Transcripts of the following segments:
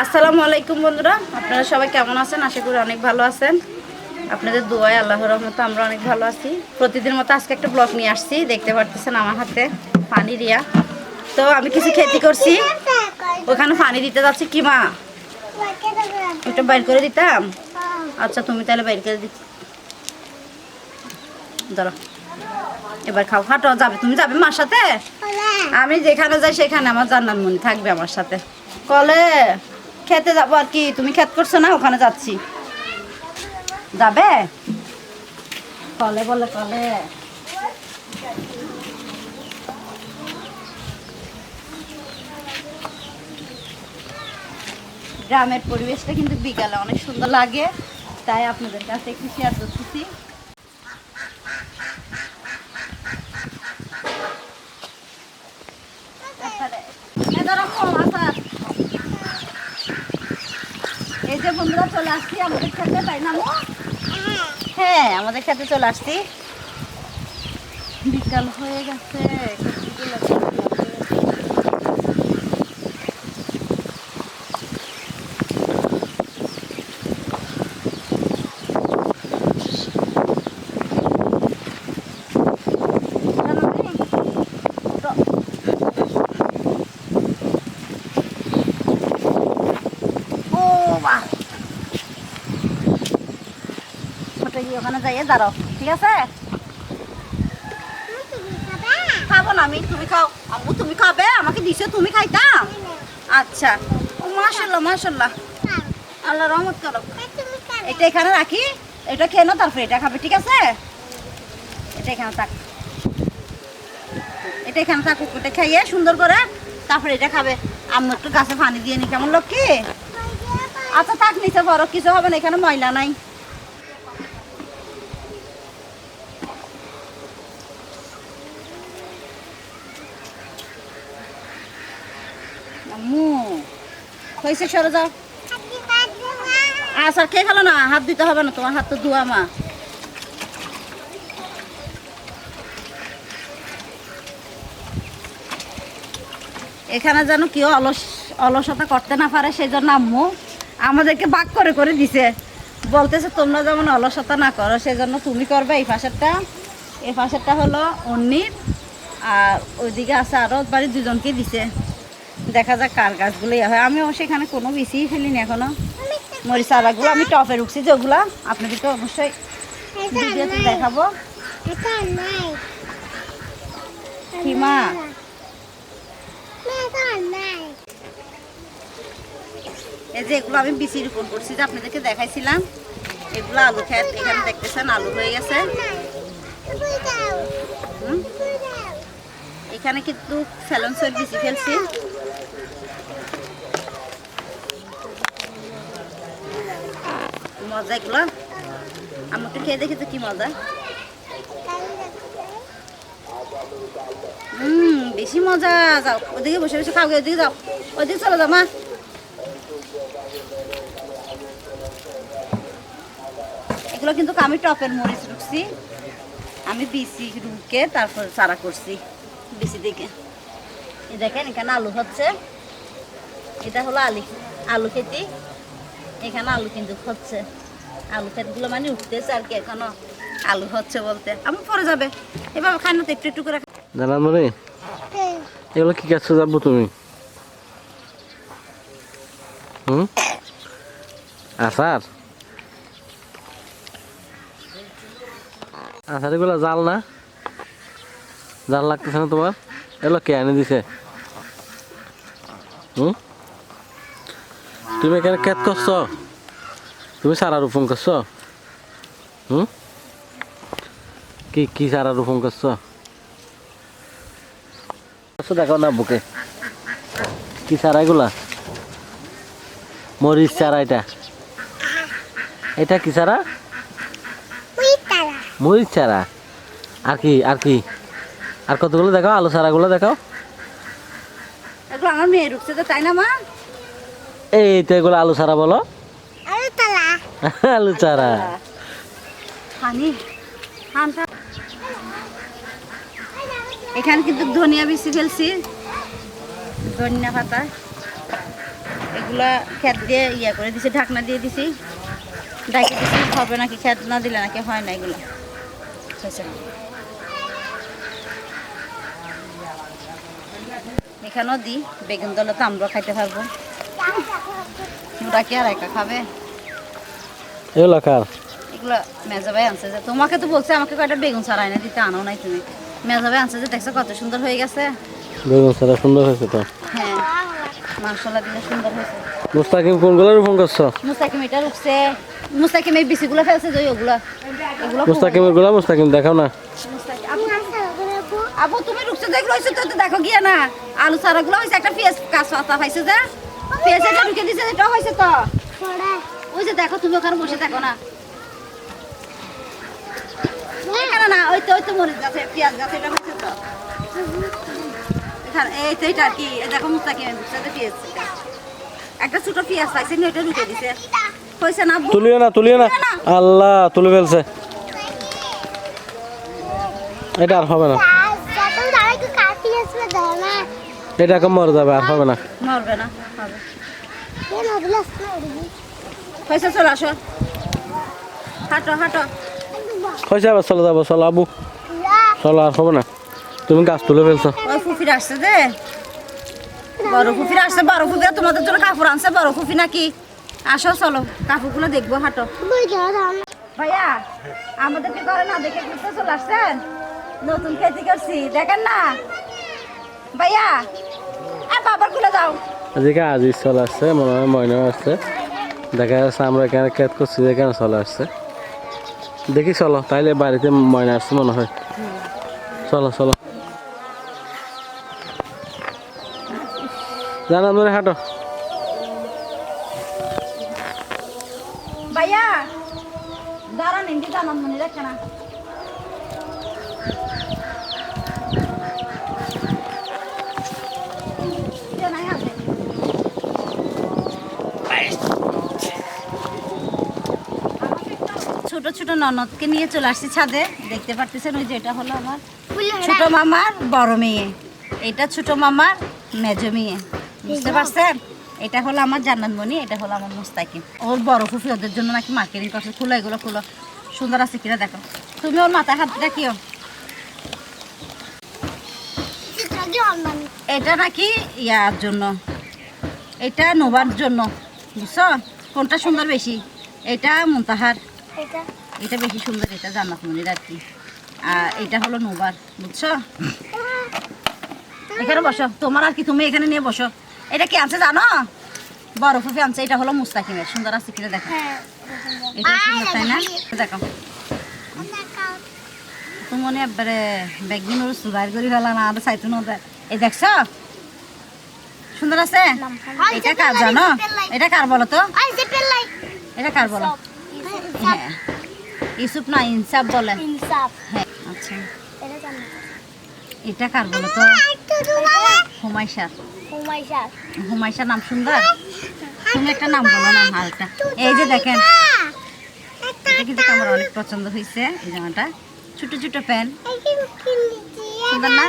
আসসালামু আলাইকুম বন্ধুরা, আপনারা সবাই কেমন আছেন? আশা করি অনেক ভালো আছেন। আপনাদের দোয়ায় আল্লাহর রহমতে আমরা অনেক ভালো আছি। প্রতিদিন মতো আজকে একটা ব্লগ নিয়ে আসছি, দেখতে পারতেছেন আমার হাতে পানি রিয়া। তো আমি কিছু খেতে করছি, ওখানে পানি দিতে যাচ্ছি। কি মা, ওটা বাইর করে দিতাম? আচ্ছা তুমি তাহলে বাইর করে দিচ্ছি, ধরো এবার খাও। হাঁটো, যাবে? তুমি যাবে মার সাথে? আমি যেখানে যাই সেখানে আমার জান্নাত মনি থাকবে আমার সাথে। কলে খেতে যাবো আর কি, তুমি খেত করছো না? ওখানে যাচ্ছি, যাবে? কলে বলে কলে। গ্রামের পরিবেশটা কিন্তু বিকালে অনেক সুন্দর লাগে, তাই আপনাদের কাছে একটু শেয়ার করতেছি। এই যে বন্ধুরা চলে আসছি আমাদের খেতে, তাই না? হ্যাঁ, আমাদের খেতে চলে আসছি। বিকাল হয়ে গেছে। ওখানে যাইয়ে দাঁড়াও, ঠিক আছে? খাবো না আমি, তুমি খাও। আম্মু তুমি খাবে? আমাকে দিছো, তুমি খাইতাম? আচ্ছা, মাশাআল্লাহ মাশাআল্লাহ, আল্লাহ রহমত করো। এটা এখানে রাখি, এটা খেয়ে নাও, তারপরে এটা খাবে, ঠিক আছে? এটা এখানে থাক, এটা এখানে থাকুক, এটা খাইয়ে সুন্দর করে তারপরে এটা খাবে। আম্মু একটু গাছে পানি দিয়ে নি, কেমন লক্ষ্মী? আচ্ছা থাক, নিচে বড় কিছু হবে না, এখানে ময়লা নাই। আম্মু হয়েছে, সরে যাও। আচ্ছা খেয়ে ফেলো না, হাত দিতে হবে না, তোমার হাত তো ধোয়া মা। এখানে যেন কেউ অলসতা করতে না পারে, সেই জন্য আম্মু আমাদেরকে ভাগ করে করে দিছে। বলতেছে তোমরা যেমন অলসতা না করো, সেই জন্য তুমি করবে এই পাশেরটা। এই পাশেরটা হলো অন্যির, আর ওইদিকে আছে আরও বাড়ির দুজনকে দিছে। দেখা যাক কার গাছগুলোই হয়। আমিও সেখানে কোনো বেশিই ফেলিনি এখনো। মরিচ চারাগুলো আমি টপে রুখছি, যেগুলো আপনাদেরকে অবশ্যই ভিডিওতে দেখাবো। কি মা, এই যে এগুলো আমি বিচি রোপণ করছি, যে আপনাদেরকে দেখাইছিলাম। এগুলো আলু খেত, এখানে দেখতেছেন আলু হয়ে গেছে। এখানে কিন্তু ফেলনসের বিচি ফেলছি। মজা এগুলো, আমি একটু খেয়ে দেখি তো কি মজা। বেশি মজা। যাও ওদিকে বসে বসে খাও, ওইদিকে যাও, ওইদিকে চলে যাও মা। এগুলো কিন্তু আমি টপের মরিচ রুখছি, আমি বিচি রুকে তারপর চারা করছি বিচি দিকে। এই দেখেন এখানে আলু হচ্ছে, এটা হলো আলু খেতি। এখানে আলু কিন্তু হচ্ছে, আলু ক্ষেতগুলো মানে উঠতেছে আর কি, এখনো আলু হচ্ছে বলতে। আমি পরে যাবে এবার খাই না তো, একটু একটু করে জানার মানে এগুলো কি কাছে যাবো তুমি? আচার আচার এগুলো জাল না, জাল লাগতেছে না তোমার? এগুলো কে এনে দিছে? তুমি এখানে ক্ষেত করছো, তুমি চারা রোপণ করছো? কি কি চারা রোপণ করছো? দেখো না বুকে কি চারা এগুলা? মরিচ চারা। এটা কি চারা? মরিচ চারা। আর কি আর কি আর কতগুলো দেখাও, আলু চারাগুলো দেখাও। এগুলো আমার মেয়ে রুখছে তো, তাই না মা? এই তো এগুলো আলু চারা বলো, আলু চারা। এখানে কিন্তু ধনিয়া বেশি ফেলছি, ধনিয়া পাতা। এগুলা খেত দিয়ে ইয়া করে দিছি, ঢাকনা দিয়ে দিছি, ডাইকে দিছি, হবে নাকি খেত না দিলে নাকি হয় না এগুলো। আচ্ছা, এখানেও দিই, বেগুন দলে তো আমরা খাইতে পারবো, ওরা কি আর একা খাবে? এগুলো কার? এগুলো মেজাবাই আনছে, যে তোমাকে তো বলছে আমাকে কয়টা বেগুন ছাড়াই না দিতে, আনো নাই তুমি। মেজাবাই আনছে, যে দেখছো কত সুন্দর হয়ে গেছে। বেগুন ছাড়া সুন্দর হয়েছে তো। হ্যাঁ, মাশাআল্লাহ দিলে সুন্দর হয়েছে। মুস্তাকিম কোনগুলো রোপণ করছো? মুস্তাকিম এটা রুখছে, মুস্তাকিম এই বিচিগুলো ফেলছে, যে ওগুলা এগুলো মুস্তাকিমের গুলা মুস্তাকিম দেখাও না। আবু তুমি রুখছে দেখলো হয়েছে তো, দেখো গিয়া না আলু সারাগুলো হয়েছে, একটা পেঁয়াজ কাঁচা পাতা পাইছে, যে পেঁয়াজ এটা ঢুকে দিছে, এটা হয়েছে তো। ওই যে দেখো, তুমি ওখানে বসে দেখো না, এখানে না, ওই তো মরিচ গাছে পেঁয়াজ গাছে এটা হয়েছে তো এখানে, এই তো এটা আর কি, এই দেখো মুস্তাকিম রুখছে যে পেঁয়াজ, একটা ছোট পেঁয়াজ পাইছে না, ওইটা ঢুকে দিছে, হয়েছে না আব্বু? তুলিও না, তুলিও না, আল্লাহ তুলে ফেলছে। এটা আর হবে না, এটা এখন মরে যাবে, আর হবে না। মরবে না, হবে। হয়েছে, চলো আসো, হাঁটো হাঁটো। হয়েছে, আবার চলো যাবো, চলো আবু চলো, আর হবে না, তুমি গাছ তুলে ফেলছো। ওই ফুফির আসছে যে, বড় ফুফির আসছে, বড় ফুফিরা তোমাদের জন্য কাপড় আনছে, বড় ফুফি নাকি। আসো চলো, কাপড়গুলো দেখবো, হাঁটো। ভাইয়া আমাদেরকে করে না দেখে ঘুরতে চলে আসছেন, নতুন খেতে করছি, দেখেন না ভাইয়া। আর বাবার গুলো যাও। এদিকে আজিজ চলে আসছে, মনে হয় ময়নাও আসছে, দেখা যাচ্ছে আমরা এখানে খেত করছি, এখানে চলে আসছে। দেখি চলো, তাইলে বাড়িতে ময়না আসছে মনে হয়। চলো চলো, জানা ধরে হাঁটো। ভাইয়া দাঁড়ান, এমনি জানান মনে রাখে না। ছোট ছোট ননদকে নিয়ে চলে আসছি ছাদে, দেখতে পারতেছেন, ওই যে এটা হলো আমার ছোট মামার বড় মেয়ে, এটা ছোট মামার মেজ মেয়ে, বুঝতে পারছেন? এটা হলো আমার জান্নাতমণি, এটা হলো আমার মুস্তাকিম। ওর বড় ফুফি ওদের জন্য নাকি মার্কেটিং করছে, খুলো এগুলো খুলো, সুন্দর আছে কিনা দেখো। তুমি ওর মাথায় হাত রাখিও। এটা নাকি ইয়ার জন্য, এটা নোবার জন্য, বুঝছো? কোনটা সুন্দর বেশি? এটা মুনতাহার, এটা বেশি সুন্দর, এটা জান্নাতমণির আর কি। আর এটা হলো নোবার, বুঝছো? এখানে বসো, তোমার আর কি, তুমি এখানে নিয়ে বসো। এটা কি আনছে জানো? বড় ফুফি আনছে, এটা হলো মুস্তাকিমের, সুন্দর আছে কিনা দেখো। এটা সুন্দর তাই না? দেখো তুমি একবারে ব্যাগিন ওর সুগার করি ফেলা না, আর চাইতো না। এই দেখছো সুন্দর আছে? এটা কার জানো? এটা কার বলো তো? এটা কার বলো? হ্যাঁ ইউসুফ না, ইনসাফ বলে। হ্যাঁ আচ্ছা, এটা কার বলো তো? হুমাইশা। হুমাইশা নাম সুন্দর, তুমি একটা নাম বলো না। হালকা এই যে দেখেন, এটা কিন্তু আমার অনেক পছন্দ হয়েছে, এই জামাটা ছোট ছোট প্যান্ট, সুন্দর না?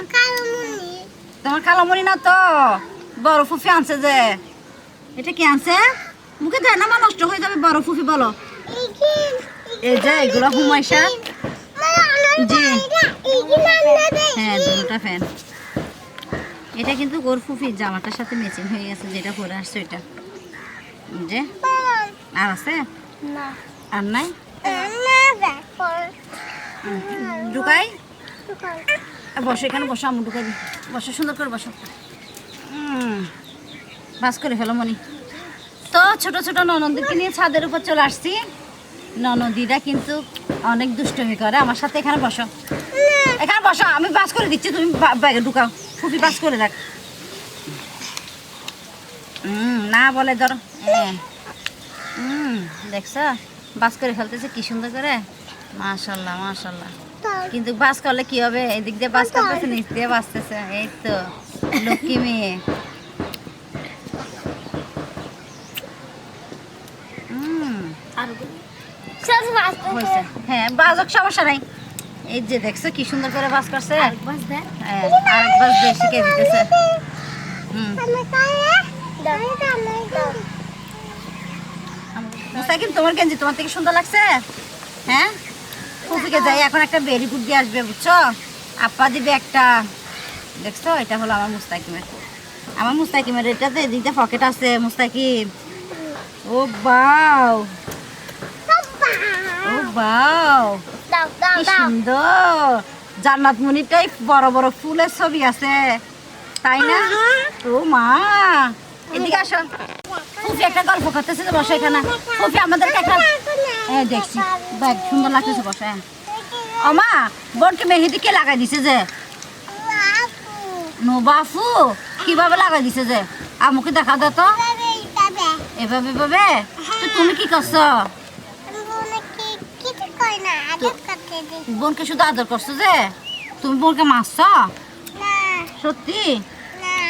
তোমার কালামণি না তো, বড় ফুফি আনছে যে। এটা কি আনছে? মুখে দেয় না, মা নষ্ট হয়ে যাবে। বড় ফুফি বলো। এই যে এগুলো হুমাইশা, জি হ্যাঁ দুটা ফ্যান। এটা কিন্তু গোর ফুফির জামাটার সাথে ম্যাচিং হয়ে গেছে, যেটা পরে আসছে ওইটা। যে আর আছে আর নাই, ঢুকাই বসো, এখানে বসো, আমি ঢুকাই দিই। বসো, সুন্দর করে বসো, বাস করে ফেলো মনি। তো ছোট ছোট ননদীকে নিয়ে ছাদের উপর চলে আসছি। ননদীরা কিন্তু অনেক দুষ্টুমি করে আমার সাথে। এখানে বসো, এখানে বসো, আমি বাস করে দিচ্ছি, তুমি ব্যাগে ঢুকাও। ফুফি বাস করে রাখ। না বলে ধরো, হ্যাঁ দেখছো বাস করে ফেলতেছে কি সুন্দর করে, মাশাল্লাহ মাশাল্লাহ। কিন্তু বাস করলে কি হবে? এদিক দিয়ে বাস করতেছে, নিচ দিয়ে বাসতেছে। এই তো লক্ষ্মী মেয়ে। হ্যাঁ বাজক সমস্যা নাই। এই যে দেখছো কি সুন্দর করে বাস করছে। আরেক বাস দিয়ে শিখে দিতেছে। মুস্তাকিম তোমার গেঞ্জি তোমার থেকে সুন্দর লাগছে? হ্যাঁ, ফুফিকে যাই এখন একটা বেরি ফুড দিয়ে আসবে, বুঝছো? আপা দিবে একটা, দেখছো? এটা হলো আমার মুস্তাকিমের এটাতে এদিকটা পকেট আছে। মুস্তাকিম, ও বাও, ও বাও, কি সুন্দর! জান্নাত মুনিরটাই বড় বড় ফুলের ছবি আছে, তাই না? ও মা, এদিকে আসো। ফুফি একটা গল্প করতেছে, যে বসো এখানে। ফুফি আমাদেরকে একটা, দেখছি ব্যাগ সুন্দর লাগতেছে, বসো। ও মা, বোনকে মেহেদি কে লাগাই দিছে যে? বাফু কিভাবে লাগাই দিছে যে? আমাকে দেখা দে তো। এভাবে এভাবে? তো তুমি কি করছো? বোনকে শুধু আদর করছো যে? তুমি বোনকে মারছো? সত্যি?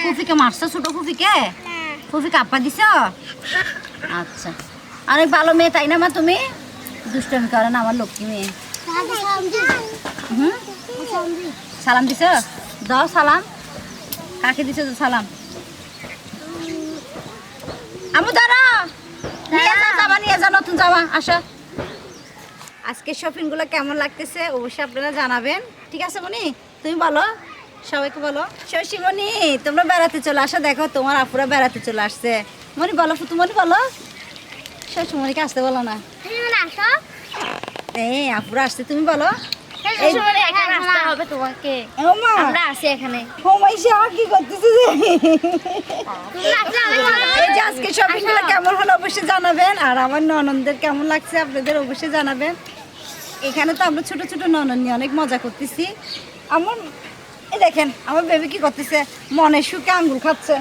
ফুফিকে মারছো, ছোট ফুফিকে? ফুফিকে আপা দিছ? আচ্ছা, অনেক ভালো মেয়ে, তাই না মা? তুমি দুষ্টমি করে না, আমার লক্ষ্মী মেয়ে। সালাম দিছ? দাও সালাম। কাকে দিছ সালাম? আমু দাঁড়া, নিয়ে যা নতুন জামা। আসো। আজকে শপিংগুলো কেমন লাগতেছে অবশ্যই আপনারা জানাবেন, ঠিক আছে মনি? তুমি বলো, সবাইকে বলো। শশীমণি, তোমরা বেড়াতে চলে আসো, দেখো তোমার আপুরা বেড়াতে চলে আসছে। মনি বলো, ফুতুমণি বলো। শশীমণিকে আসতে বলো না, এই আপুরা আসছে, তুমি বলো। আজকে শপিংগুলো কেমন হলো অবশ্যই জানাবেন, আর আমার ননদদের কেমন লাগছে আপনাদের অবশ্যই জানাবেন। এখানে তো আমরা ছোট ছোট ননদ নিয়ে অনেক মজা করতেছি। আমার এই দেখেন, আমার বেবি কি করতেছে, মনের সুখে আঙ্গুল খাচ্ছে,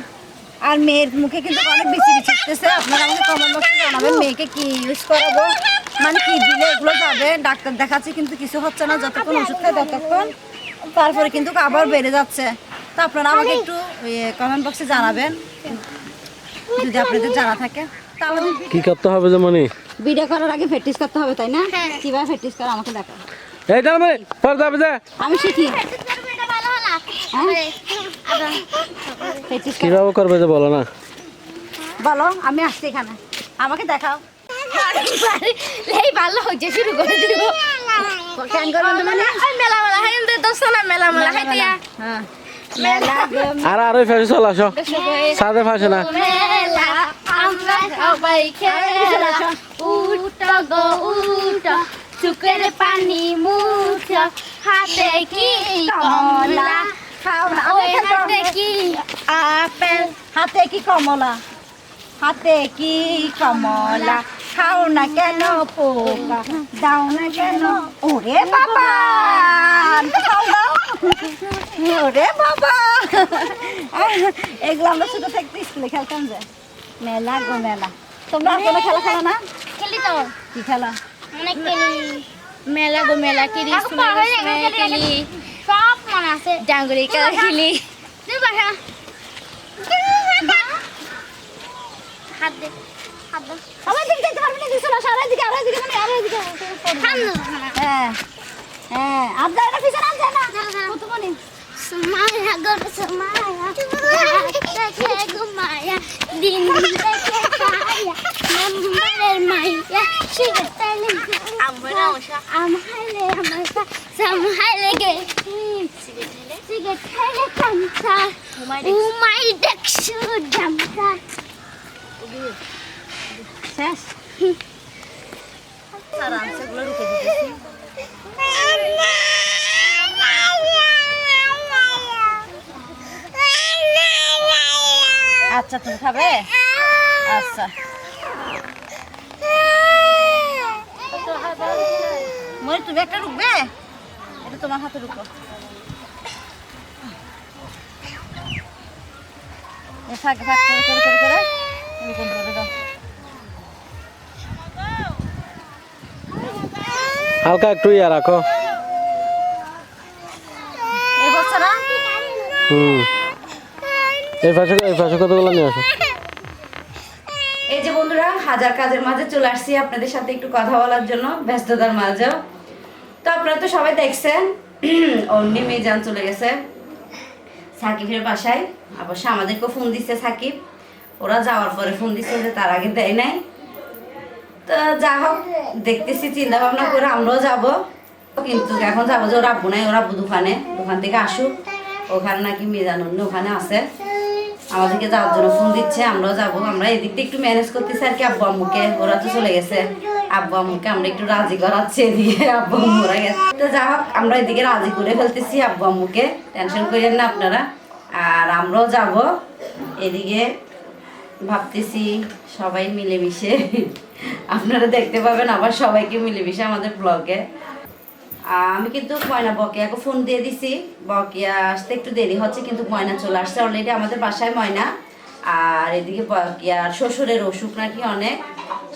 আর মেয়ের মুখে কিন্তু অনেক বেশি বিছিতেছে। আপনারা আমাকে কমেন্ট বক্সে জানাবেন মেয়েকে কি ইউজ করাবো, মানে কি দিলে এগুলো যাবে। ডাক্তার দেখাচ্ছি কিন্তু কিছু হচ্ছে না, যতক্ষণ ওষুধ খাই ততক্ষণ, তারপরে কিন্তু আবার বেড়ে যাচ্ছে। তো আপনারা আমাকে একটু কমেন্ট বক্সে জানাবেন যদি আপনাদের জানা থাকে। তাহলে কি করতে হবে যে মনি? ভিডিও করার আগে প্র্যাকটিস করতে হবে, তাই না? কিভাবে প্র্যাকটিস করে আমাকে দেখো। এই দাও মনি, পর যাবে যে। আমি শিখি। কিভাবে করবে যে বলো না? বলো, আমি আসছি এখানে, আমাকে দেখাও। এই ভালো হচ্ছে, শুরু করে দিব। কেন করবেন মানে? মেলা মেলা হাইন্দে দোস্ত না, মেলা মেলা হাইতিয়া। হ্যাঁ, মেলা গো আর আরো ফেসে চলে আসো, সাথে ফাঁসে না। মেলা আমরা সবাই খেলা, উঠো গো উঠো, চুকের পানি মুছো, হাতে কি কমলা, খাও না, ওই হাতে কি আপেল, হাতে কি কমলা, হাতে কি কমলা, খাও না কেন পোকা, দাও না কেন। ওরে বাবা, খাও দাও। ওরে বাবা, এগুলো আমরা ছোট থাকতে স্কুলে খেলতাম যে। মেলা গো মেলা। তোমরা আর কোনো খেলা খেলো না? খেলি তো কি খেলা? অনেক খেলি। মেলা গো মেলা খেলি, খেলি, সব মনে আছে। ডাঙ্গুরি খেলা খেলি। তুই বাসা হাত দে, হাত দে। সবাই দিকে যেতে পারবি না, দিছো না সারা দিকে, আড়াই দিকে, মানে আড়াই দিকে। হ্যাঁ হ্যাঁ, আর যায় না, পিছনে আর যায় না। কতক্ষণই মায়া গো মায়া, দেখে গো মায়া, দিন দেখে পায়া, নম্বরের মাইয়া, শিখতালে আমরা আমালে আমাশা, সামহালে গে সিগারেট খেলে কামসা, উমাই দেখছু জামসা। শেষ। আরামসে গুলো ঢুকে দিতেছি। আচ্ছা, তুমি খাবে? আচ্ছা, মনে তুমি একটা ঢুকবে, এটা তোমার হাতে ঢুকো। ফাঁক ফাঁক করে করে করে করে এরকম করে দাও। হালকা একটু ইয়া রাখো। এই হচ্ছে না? এই পাশে কতগুলো নিয়ে আসো। এই যে বন্ধুরা, হাজার কাজের মাঝে চলে আসছি আপনাদের সাথে একটু কথা বলার জন্য, ব্যস্ততার মাঝেও। তো আপনারা তো সবাই দেখছেন অমনি মিজান চলে গেছে সাকিবের বাসায়। অবশ্য আমাদেরকেও ফোন দিচ্ছে সাকিব, ওরা যাওয়ার পরে ফোন দিচ্ছে যে তার আগে দেয় নাই। তো যা হোক দেখতেছি, চিন্তা ভাবনা করে আমরাও যাব, কিন্তু এখন যাবো যে ওর আব্বু নাই, ওর আব্বু দোকান থেকে আসুক, ওখানে নাকি মিজানুন্নি ওখানে আছে, আমাদেরকে যাওয়ার জন্য ফোন দিচ্ছে, আমরাও যাবো। আমরা এদিকটা একটু ম্যানেজ করতেছি আর কি, আব্বু আম্মুকে, ওরা তো চলে গেছে, আব্বু আম্মুকে আমরা একটু রাজি করাচ্ছি এদিকে, আব্বু আম্মু ওরা গেছে। তো যা হোক আমরা এদিকে রাজি করে ফেলতেছি আব্বু আম্মুকে, টেনশন করেন না আপনারা। আর আমরাও যাব এদিকে, ভাবতেছি সবাই মিলেমিশে আপনারা দেখতে পাবেন আবার সবাইকে মিলেমিশে আমাদের ব্লগে। আমি কিন্তু ময়না বকেয়াকে ফোন দিয়ে দিছি, বকেয়া আসতে একটু দেরি হচ্ছে, কিন্তু ময়না চলে আসছে অলরেডি আমাদের বাসায় ময়না। আর এদিকে বকেয়ার শ্বশুরের অসুখ নাকি অনেক,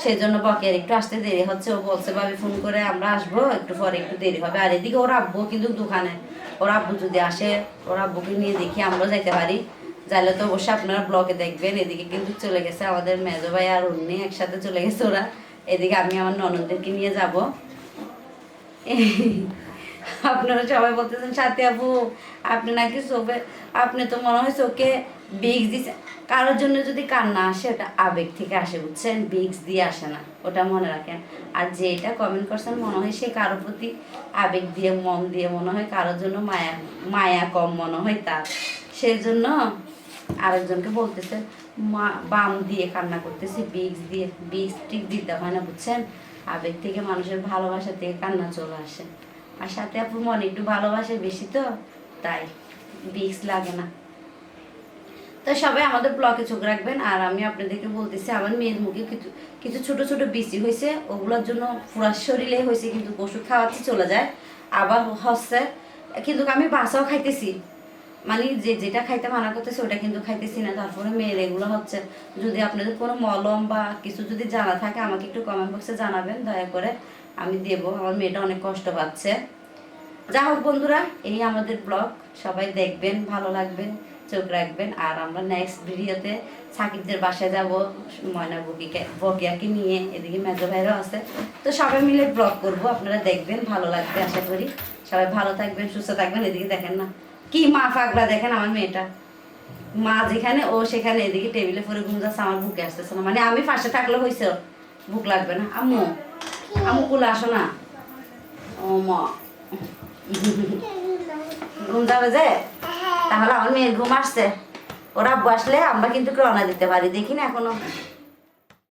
সেই জন্য বকেয়ার একটু আসতে দেরি হচ্ছে। ও বলছে ভাবি ফোন করে আমরা আসবো, একটু পরে একটু দেরি হবে। আর এদিকে ওর আব্বু কিন্তু দোকানে, ওর আব্বু যদি আসে ওর আব্বুকে নিয়ে দেখি আমরাও যাইতে পারি, যাইলে তো অবশ্যই আপনারা ব্লগে দেখবেন। এদিকে কিন্তু চলে গেছে আমাদের মেজো ভাই আর উনি একসাথে চলে গেছে ওরা। এদিকে আমি আমার ননদদেরকে নিয়ে যাব। আপনারা সবাই বলতেছেন সাথী আপু আপনি নাকি চোখে, আপনি তো মনে হয় চোখে বিক্স দিচ্ছে। কারোর জন্য যদি কান্না আসে ওটা আবেগ থেকে আসে, বুঝছেন, বিক্স দিয়ে আসে না, ওটা মনে রাখেন। আর যে এটা কমেন্ট করছেন মনে হয় সে কারোর প্রতি আবেগ দিয়ে মন দিয়ে, মনে হয় কারোর জন্য মায়া কম মনে হয় তার, সেই জন্য আরেকজনকে বলতেছে বাম দিয়ে কান্না করতেছে, বিক্স দিয়ে, বিক্স ঠিক দিতে হয় না, বুঝছেন। আবেগ থেকে মানুষের ভালোবাসা থেকে কান্না চলে আসে। আর সাথে আপুর মনে একটু ভালোবাসে বেশি, তো তাই বিক্স লাগে না। তো সবাই আমাদের ব্লগে চোখ রাখবেন। আর আমি আপনাদেরকে বলতেছি আমার মেয়ের মুখে কিছু কিছু ছোট ছোট বিচি হয়েছে, ওগুলোর জন্য পুরা শরীরে হয়েছে, কিন্তু ওষুধ খাওয়াচ্ছি চলে যায়, আবার হচ্ছে, কিন্তু আমি বাসাও খাইতেছি, মানে যেটা খাইতে মানা করতেছে ওটা কিন্তু খাইতেছি না, তারপরে মেয়ের এগুলো হচ্ছে। যদি আপনাদের কোনো মলম বা কিছু যদি জানা থাকে আমাকে একটু কমেন্ট বক্সে জানাবেন দয়া করে, আমি দেবো। আমার মেয়েটা অনেক কষ্ট পাচ্ছে। যা হোক বন্ধুরা, এই আমাদের ব্লগ, সবাই দেখবেন, ভালো লাগবেন, চোখ রাখবেন। আর আমরা নেক্সট ভিডিওতে সাকিবদের বাসায় যাব ময়না বকিয়াকে নিয়ে, এদিকে মেজো ভাইরাও আছে, তো সবাই মিলে ব্লগ করব, আপনারা দেখবেন, ভালো লাগবে আশা করি। সবাই ভালো থাকবেন, সুস্থ থাকবেন। এদিকে দেখেন না কি মা পাগলা, দেখেন আমার মেয়েটা, মা যেখানে ও সেখানে, এদিকে টেবিলে পরে ঘুম যাচ্ছে, আমার বুকে আসতেছে না, মানে আমি পাশে থাকলে হয়েছে বুক লাগবে না। আম্মু আম্মু কুলে আসো না, ও মা ঘুম যাবে যে, তাহলে আমার মেয়ের ঘুম আসছে, ওরা আব্বু আসলে আমরা কিন্তু রওনা দিতে পারি, দেখি না এখনো।